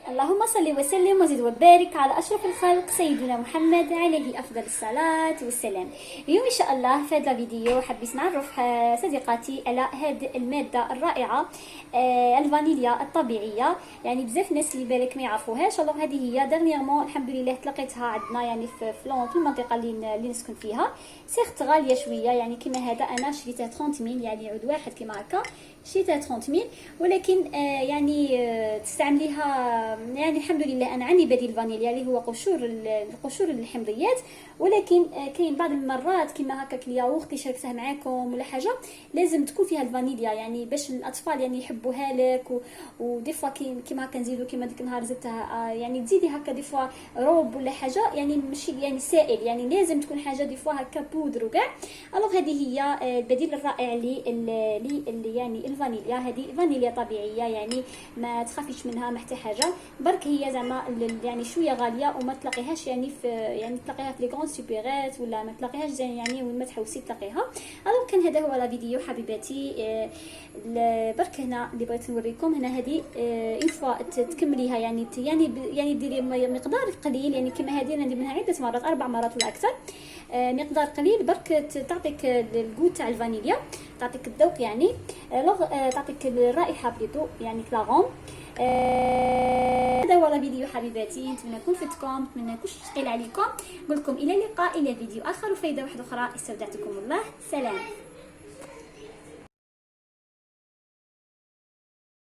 اللهم صل وسلم وزد وبارك على اشرف الخلق سيدنا محمد عليه افضل الصلاه والسلام. اليوم ان شاء الله في هذا الفيديو حبيت نعرف صديقاتي على هذه الماده الرائعه الفانيليا الطبيعيه. يعني بزاف ناس اللي بالك ما يعرفوهاش. الله هذه هي دغنيغمون الحمد لله تلقيتها عندنا يعني في المنطقه اللي نسكن فيها. سيغت غاليه شويه يعني كما هذا انا شريتها 30 ميل يعني عود واحد كما هكا شريتها 30 ميل، ولكن يعني تستعمليها يعني الحمد لله. انا عندي بديل فانيليا اللي هو قشور الحمضيات، ولكن كاين بعض المرات كما هكاك الياغورت اللي شاركته معاكم ولا حاجه لازم تكون فيها الفانيليا يعني باش الاطفال يعني يحبوها لك. ودي فوا كيما هكا نزيدو كيما ديك النهار زدتها يعني تزيدي هكا دي فوا روب ولا حاجه يعني ماشي يعني سائل، يعني لازم تكون حاجه دي فوا هكا بودر وكاع. الوغ هذه هي البديل الرائع اللي يعني الفانيليا. هذه فانيليا طبيعيه يعني ما تخافيش منها ما حتى حاجه، برك هي زعما يعني شويه غاليه وما تلاقيهاش يعني في يعني تلاقيها في لي غون سوبيرات ولا ما تلاقيهاش يعني وين ما تحوسي تلاقيها. الوغ كان هذا هو الفيديو حبيباتي. برك هنا اللي بغيت نوريكم هنا هذه اون فوا تكمليها يعني ديري مقدار قليل يعني كما هذه انا ندير منها عده مرات 4 مرات ولا اكثر. مقدار قليل برك تعطيك الجو تاع الفانيليا، تعطيك الذوق يعني تعطيك الرائحه بليتو يعني كلاغون. هذا هو الفيديو حبيباتي، نتمنى يكون فدتكم، نتمنى يكونش ثقيل عليكم. نقول لكم الى اللقاء الى فيديو اخر وفايده واحده اخرى. استودعتكم الله، سلام.